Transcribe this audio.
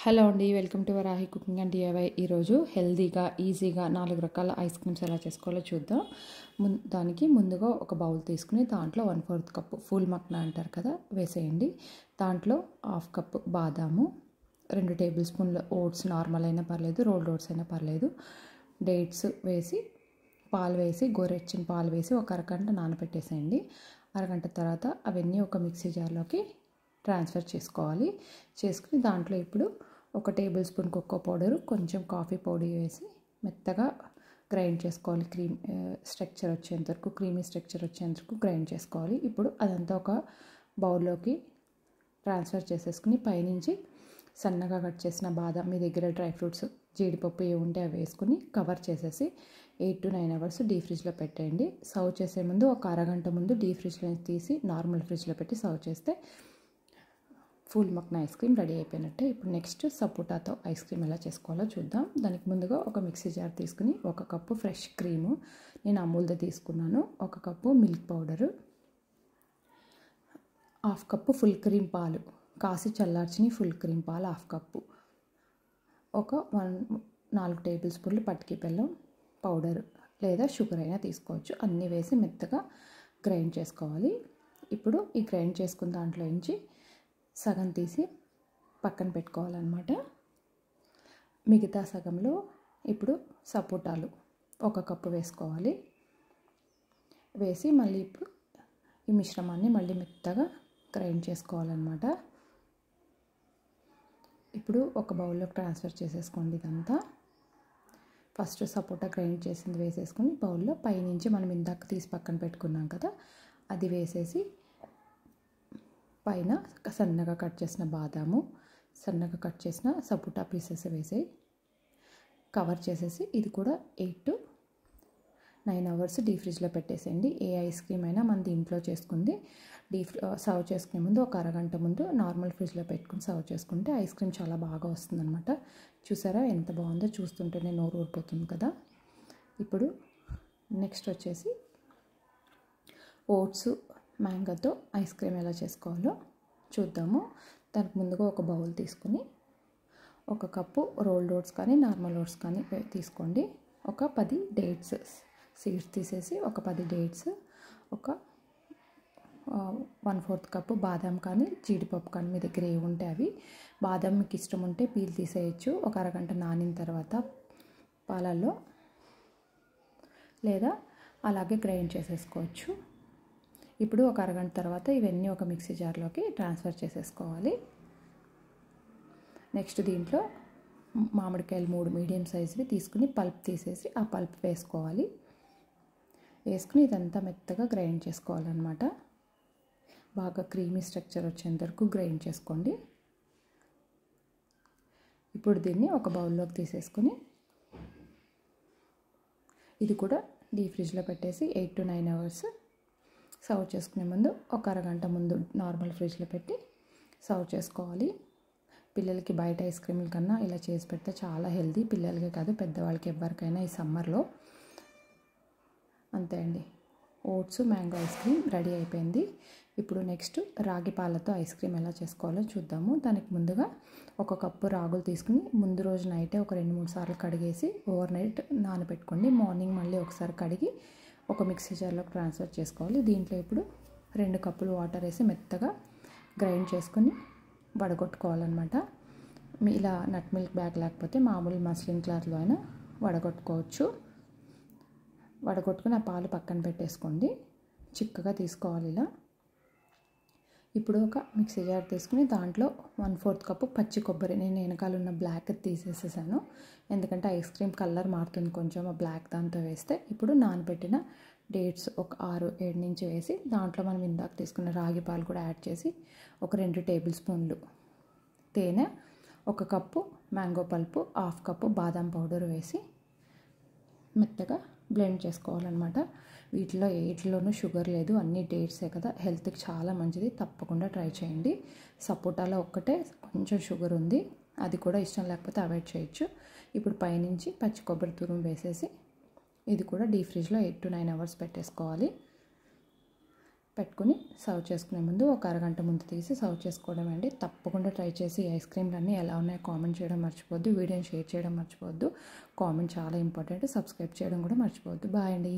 Hello అండి, welcome to Varahi cooking and DIY. ఈరోజు హెల్తీగా ఈజీగా 4 రకాల ఐస్ క్రీమ్స్ ఎలా చేసుకోవాలో చూద్దాం. దానికి ముందుగా ఒక బౌల్ తీసుకుని దాంట్లో 1/4 కప్పు ఫూల్ మక్నా అంటారు కదా, వేసేయండి. దాంట్లో 1/2 కప్పు బాదాము, 2 టేబుల్ స్పూన్ల ఓట్స్, నార్మల్ అయినా పర్లేదు, రోల్డ్ ఓట్స్ అయినా పర్లేదు, డేట్స్ వేసి పాలు వేసి గోరెచ్చిన పాలు వేసి ఒక అరగంట నానబెట్టేసేయండి. అరగంట తర్వాత అవన్నీ ఒక మిక్సీ జార్లోకి ట్రాన్స్ఫర్ చేసుకోవాలి. చేసుకుని దాంట్లో ఇప్పుడు 1 టేబుల్ స్పూన్ కోకో పౌడరు, కొంచెం కాఫీ పౌడర్ వేసి మెత్తగా గ్రైండ్ చేసుకోవాలి. క్రీమీ స్ట్రక్చర్ వచ్చేంత వరకు గ్రైండ్ చేసుకోవాలి. ఇప్పుడు అదంతా ఒక బౌల్లోకి ట్రాన్స్ఫర్ చేసేసుకుని పైనుంచి సన్నగా కట్ చేసిన బాదం, మీ దగ్గర డ్రై ఫ్రూట్స్, జీడిపప్పు ఏ ఉంటే అవి వేసుకుని కవర్ చేసేసి 8 to 9 అవర్స్ డీ ఫ్రిడ్జ్లో పెట్టేయండి. సర్వ్ చేసే ముందు ఒక అరగంట ముందు డీ ఫ్రిడ్జ్లో తీసి నార్మల్ ఫ్రిడ్జ్లో పెట్టి సర్వ్ చేస్తే phool makhana ice cream ready అయిపోయినట్టే. ఇప్పుడు నెక్స్ట్ సపోటాతో ఐస్ క్రీమ్ ఎలా చేసుకోవాలో చూద్దాం. దానికి ముందుగా ఒక మిక్సీ జార్ తీసుకుని 1 కప్పు ఫ్రెష్ క్రీము, నేను అమూల్ది తీసుకున్నాను, 1 cup milk powder, 1/2 cup full cream పాలు, కాసి చల్లార్చిన ఫుల్ క్రీమ్ పాలు 1/2 కప్పు, 4 టేబుల్ స్పూన్లు పటికి బెల్లం పౌడర్ లేదా షుగర్ అయినా తీసుకోవచ్చు. అన్నీ వేసి మెత్తగా గ్రైండ్ చేసుకోవాలి. ఇప్పుడు ఈ గ్రైండ్ చేసుకున్న దాంట్లో నుంచి సగం తీసి పక్కన పెట్టుకోవాలన్నమాట. మిగతా సగంలో ఇప్పుడు సపోటాలు 1 కప్పు వేసుకోవాలి. వేసి మళ్ళీ ఇప్పుడు ఈ మిశ్రమాన్ని మళ్ళీ మెత్తగా గ్రైండ్ చేసుకోవాలన్నమాట. ఇప్పుడు ఒక బౌల్లోకి ట్రాన్స్ఫర్ చేసేసుకోండి. ఇదంతా ఫస్ట్ సపోటా గ్రైండ్ చేసింది వేసేసుకొని బౌల్లో పైనుంచి మనం ఇందాక తీసి పక్కన పెట్టుకున్నాం కదా, అది వేసేసి పైన సన్నగా కట్ చేసిన బాదాము, సన్నగా కట్ చేసిన సపోటా పీసెస్ వేసి కవర్ చేసేసి ఇది కూడా 8 to 9 అవర్స్ డీ ఫ్రిడ్జ్లో పెట్టేసేయండి. ఏ ఐస్ క్రీమ్ అయినా మనది ఇంట్లో చేసుకుంది సర్వ్ చేసుకునే ముందు ఒక అరగంట ముందు నార్మల్ ఫ్రిడ్జ్లో పెట్టుకుని సర్వ్ చేసుకుంటే ఐస్ క్రీమ్ చాలా బాగా వస్తుందన్నమాట. చూసారా ఎంత బాగుందో, చూస్తుంటేనే నోరు ఊరిపోతుంది కదా. ఇప్పుడు నెక్స్ట్ వచ్చేసి ఓట్స్ మ్యాంగోతో ఐస్ క్రీమ్ ఎలా చేసుకోవాలో చూద్దాము. దానికి ముందుగా ఒక బౌల్ తీసుకుని 1 కప్పు రోల్డ్ ఓట్స్ కానీ నార్మల్ ఓట్స్ కానీ తీసుకోండి. ఒక 10 డేట్స్ సీడ్స్ తీసేసి ఒక 10 డేట్స్, ఒక 1/4 కప్పు బాదం కానీ జీడిపప్పు కానీ మీ దగ్గర ఏ ఉంటే అవి. బాదం మీకు ఇష్టం ఉంటే పీల్ తీసేయచ్చు ఒక అరగంట నానిన తర్వాత పాలల్లో, లేదా అలాగే గ్రైండ్ చేసేసుకోవచ్చు. ఇప్పుడు ఒక అరగంట తర్వాత ఇవన్నీ ఒక మిక్సీ జార్లోకి ట్రాన్స్ఫర్ చేసేసుకోవాలి. నెక్స్ట్ దీంట్లో మామిడికాయలు 3 మీడియం సైజువి తీసుకుని పల్ప్ తీసేసి ఆ పల్ప్ వేసుకోవాలి. వేసుకుని ఇదంతా మెత్తగా గ్రైండ్ చేసుకోవాలన్నమాట. బాగా క్రీమీ స్ట్రక్చర్ వచ్చేంత వరకు గ్రైండ్ చేసుకోండి. ఇప్పుడు దీన్ని ఒక బౌల్లోకి తీసేసుకుని ఇది కూడా డీ ఫ్రిడ్జ్లో పెట్టేసి 8 to 9 అవర్స్ సర్వ్ చేసుకునే ముందు ఒక అరగంట ముందు నార్మల్ ఫ్రిడ్జ్లో పెట్టి సర్వ్ చేసుకోవాలి. పిల్లలకి బయట ఐస్ క్రీముల కన్నా ఇలా చేసి పెడితే చాలా హెల్తీ, పిల్లలకే కాదు పెద్దవాళ్ళకి ఎవరికైనా ఈ సమ్మర్లో. అంతే అండి, oats mango ice cream ready అయిపోయింది. ఇప్పుడు నెక్స్ట్ రాగి పాలతో ఐస్ క్రీమ్ ఎలా చేసుకోవాలో చూద్దాము. దానికి ముందుగా 1 కప్పు రాగులు తీసుకుని ముందు రోజు నైటే ఒక 2-3 సార్లు కడిగేసి ఓవర్ నైట్ నానబెట్టుకోండి. మార్నింగ్ మళ్ళీ ఒకసారి కడిగి ఒక మిక్సీ జార్లోకి ట్రాన్స్ఫర్ చేసుకోవాలి. దీంట్లో ఇప్పుడు 2 కప్పులు వాటర్ వేసి మెత్తగా గ్రైండ్ చేసుకుని వడగొట్టుకోవాలన్నమాట. ఇలా నట్ మిల్క్ బ్యాగ్ లేకపోతే మామూలు మస్లిన్ క్లాత్లో అయినా వడగొట్టుకోవచ్చు. వడగొట్టుకుని ఆ పాలు పక్కన పెట్టేసుకోండి. చిక్కగా తీసుకోవాలి ఇలా. ఇప్పుడు ఒక మిక్సీ జార్ తీసుకుని దాంట్లో 1/4 కప్పు పచ్చి కొబ్బరి, నేను వెనకాల ఉన్న బ్లాక్ తీసేసేసాను ఎందుకంటే ఐస్ క్రీమ్ కలర్ మారుతుంది కొంచెం ఆ బ్లాక్ దాంతో వేస్తే. ఇప్పుడు నానబెట్టిన డేట్స్ ఒక 6-7 నుంచి వేసి దాంట్లో మనం ఇందాక తీసుకున్న రాగి పాలు కూడా యాడ్ చేసి ఒక 2 టేబుల్ స్పూన్లు తేనె, 1 కప్పు మ్యాంగో పల్పు, 1/2 కప్పు బాదం పౌడర్ వేసి మెత్తగా బ్లెండ్ చేసుకోవాలన్నమాట. వీటిలోనూ షుగర్ లేదు, అన్ని డేట్సే కదా, హెల్త్కి చాలా మంచిది, తప్పకుండా ట్రై చేయండి. సపోటాలో ఒక్కటే కొంచెం షుగర్ ఉంది, అది కూడా ఇష్టం లేకపోతే అవాయిడ్ చేయొచ్చు. ఇప్పుడు పైనుంచి పచ్చి కొబ్బరి తురుము వేసేసి ఇది కూడా డీ ఫ్రిడ్జ్లో 8 to 9 అవర్స్ పెట్టేసుకోవాలి. పెట్టుకుని సర్వ్ చేసుకునే ముందు ఒక అరగంట ముందు తీసి సర్వ్ చేసుకోవడం అండి. తప్పకుండా ట్రై చేసి ఈ ఐస్ క్రీమ్లన్నీ ఎలా ఉన్నాయో కామెంట్ చేయడం మర్చిపోవద్దు. వీడియోని షేర్ చేయడం మర్చిపోవద్దు. కామెంట్ చాలా ఇంపార్టెంట్. సబ్స్క్రైబ్ చేయడం కూడా మర్చిపోవద్దు. బాయ్ అండి.